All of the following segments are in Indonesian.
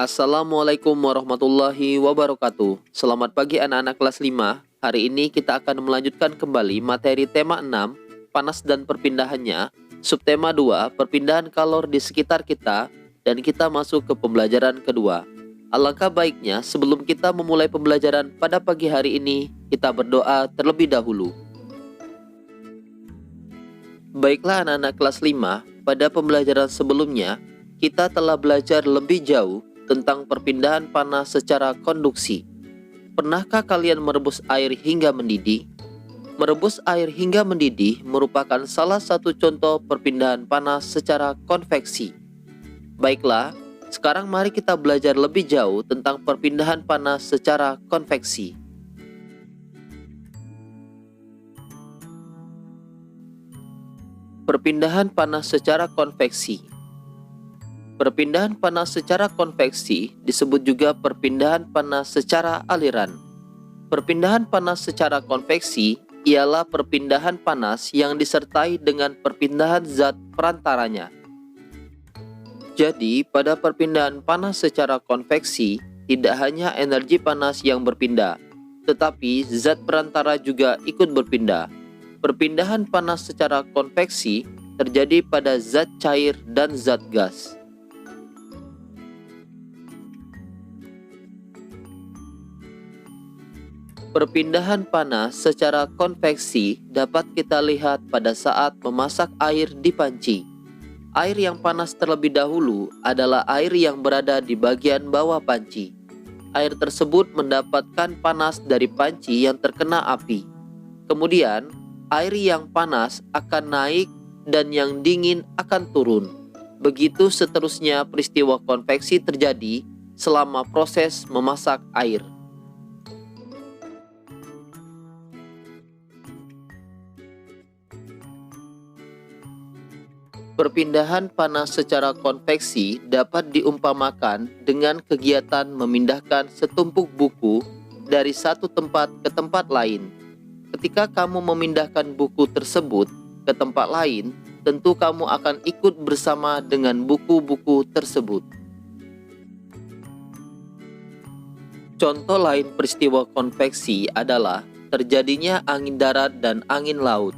Assalamualaikum warahmatullahi wabarakatuh. Selamat pagi anak-anak kelas 5. Hari ini kita akan melanjutkan kembali materi tema 6, panas dan perpindahannya, subtema 2, perpindahan kalor di sekitar kita, dan kita masuk ke pembelajaran kedua. Alangkah baiknya sebelum kita memulai pembelajaran pada pagi hari ini, kita berdoa terlebih dahulu. Baiklah anak-anak kelas 5, pada pembelajaran sebelumnya, kita telah belajar lebih jauh tentang perpindahan panas secara konduksi. Pernahkah kalian merebus air hingga mendidih? Merebus air hingga mendidih merupakan salah satu contoh perpindahan panas secara konveksi. Baiklah, sekarang mari kita belajar lebih jauh tentang perpindahan panas secara konveksi. Perpindahan panas secara konveksi. Perpindahan panas secara konveksi disebut juga perpindahan panas secara aliran. Perpindahan panas secara konveksi ialah perpindahan panas yang disertai dengan perpindahan zat perantaranya. Jadi, pada perpindahan panas secara konveksi, tidak hanya energi panas yang berpindah, tetapi zat perantara juga ikut berpindah. Perpindahan panas secara konveksi terjadi pada zat cair dan zat gas. Perpindahan panas secara konveksi dapat kita lihat pada saat memasak air di panci. Air yang panas terlebih dahulu adalah air yang berada di bagian bawah panci. Air tersebut mendapatkan panas dari panci yang terkena api. Kemudian, air yang panas akan naik dan yang dingin akan turun. Begitu seterusnya peristiwa konveksi terjadi selama proses memasak air. Perpindahan panas secara konveksi dapat diumpamakan dengan kegiatan memindahkan setumpuk buku dari satu tempat ke tempat lain. Ketika kamu memindahkan buku tersebut ke tempat lain, tentu kamu akan ikut bersama dengan buku-buku tersebut. Contoh lain peristiwa konveksi adalah terjadinya angin darat dan angin laut.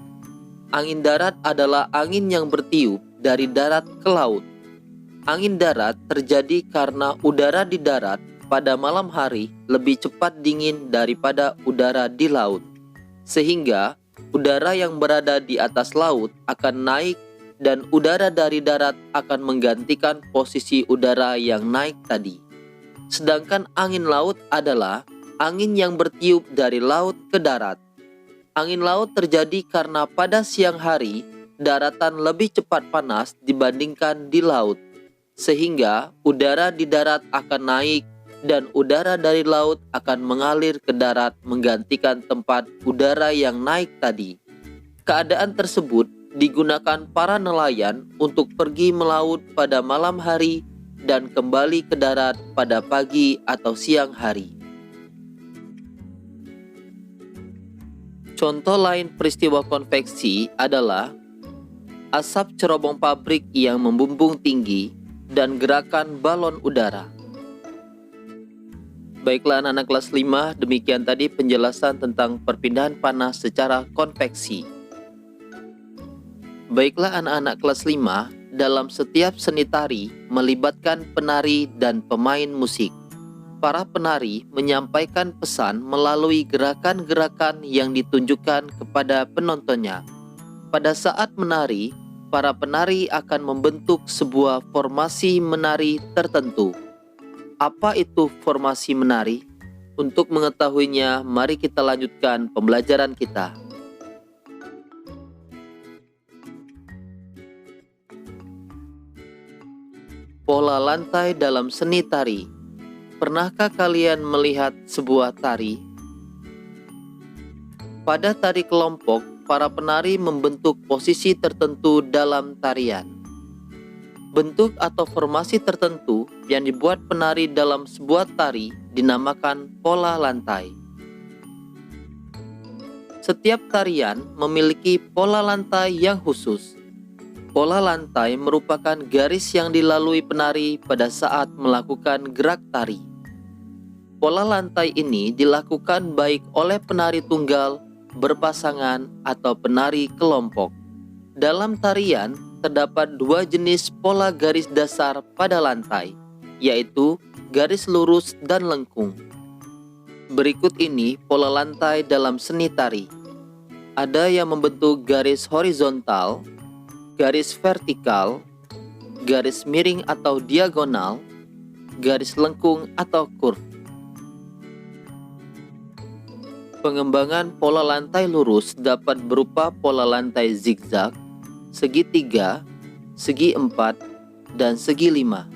Angin darat adalah angin yang bertiup dari darat ke laut. Angin darat terjadi karena udara di darat pada malam hari lebih cepat dingin daripada udara di laut. Sehingga udara yang berada di atas laut akan naik dan udara dari darat akan menggantikan posisi udara yang naik tadi. Sedangkan angin laut adalah angin yang bertiup dari laut ke darat. Angin laut terjadi karena pada siang hari daratan lebih cepat panas dibandingkan di laut, sehingga udara di darat akan naik dan udara dari laut akan mengalir ke darat menggantikan tempat udara yang naik tadi. Keadaan tersebut digunakan para nelayan untuk pergi melaut pada malam hari dan kembali ke darat pada pagi atau siang hari. Contoh lain peristiwa konveksi adalah asap cerobong pabrik yang membumbung tinggi dan gerakan balon udara. Baiklah anak-anak kelas 5, demikian tadi penjelasan tentang perpindahan panas secara konveksi. Baiklah anak-anak kelas 5, dalam setiap seni tari melibatkan penari dan pemain musik. Para penari menyampaikan pesan melalui gerakan-gerakan yang ditunjukkan kepada penontonnya. Pada saat menari, para penari akan membentuk sebuah formasi menari tertentu. Apa itu formasi menari? Untuk mengetahuinya, mari kita lanjutkan pembelajaran kita. Pola lantai dalam seni tari. Pernahkah kalian melihat sebuah tari? Pada tari kelompok, para penari membentuk posisi tertentu dalam tarian. Bentuk atau formasi tertentu yang dibuat penari dalam sebuah tari dinamakan pola lantai. Setiap tarian memiliki pola lantai yang khusus. Pola lantai merupakan garis yang dilalui penari pada saat melakukan gerak tari. Pola lantai ini dilakukan baik oleh penari tunggal, berpasangan, atau penari kelompok. Dalam tarian, terdapat dua jenis pola garis dasar pada lantai, yaitu garis lurus dan lengkung. Berikut ini pola lantai dalam seni tari. Ada yang membentuk garis horizontal, garis vertikal, garis miring atau diagonal, garis lengkung atau curve. Pengembangan pola lantai lurus dapat berupa pola lantai zigzag, segitiga, segi empat, dan segi lima.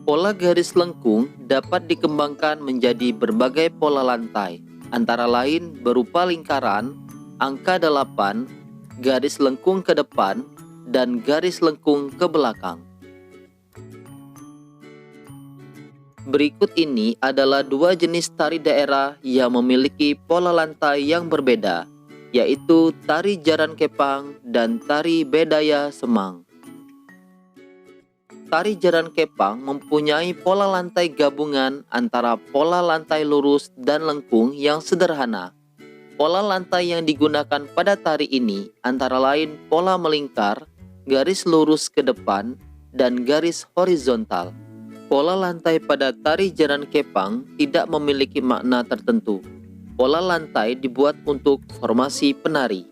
Pola garis lengkung dapat dikembangkan menjadi berbagai pola lantai, antara lain berupa lingkaran, angka 8, garis lengkung ke depan, dan garis lengkung ke belakang. Berikut ini adalah dua jenis tari daerah yang memiliki pola lantai yang berbeda, yaitu tari jaran kepang dan tari bedaya semang. Tari jaran kepang mempunyai pola lantai gabungan antara pola lantai lurus dan lengkung yang sederhana. Pola lantai yang digunakan pada tari ini antara lain pola melingkar, garis lurus ke depan, dan garis horizontal. Pola lantai pada tari jaran kepang tidak memiliki makna tertentu. Pola lantai dibuat untuk formasi penari.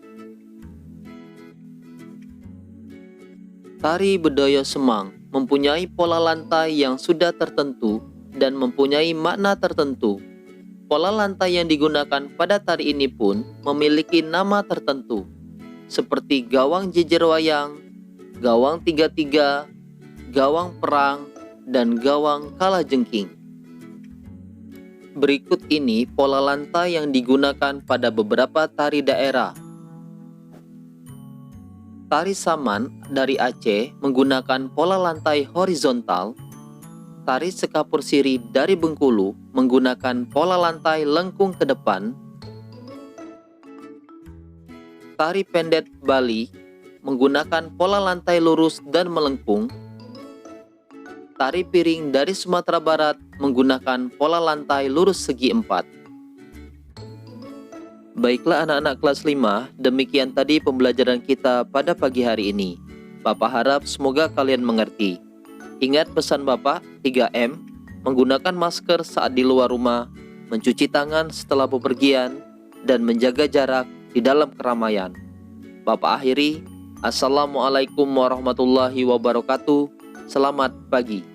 Tari bedaya semang mempunyai pola lantai yang sudah tertentu dan mempunyai makna tertentu. Pola lantai yang digunakan pada tari ini pun memiliki nama tertentu, seperti gawang jejer wayang, gawang 3-3, gawang perang, dan gawang kalajengking. Berikut ini pola lantai yang digunakan pada beberapa tari daerah. Tari Saman dari Aceh menggunakan pola lantai horizontal. Tari Sekapur Siri dari Bengkulu menggunakan pola lantai lengkung ke depan. Tari Pendet Bali menggunakan pola lantai lurus dan melengkung. Tari Piring dari Sumatera Barat menggunakan pola lantai lurus segi 4. Baiklah anak-anak kelas 5, demikian tadi pembelajaran kita pada pagi hari ini. Bapak harap semoga kalian mengerti. Ingat pesan Bapak 3M, menggunakan masker saat di luar rumah, mencuci tangan setelah bepergian, dan menjaga jarak di dalam keramaian. Bapak akhiri, Assalamualaikum warahmatullahi wabarakatuh. Selamat pagi.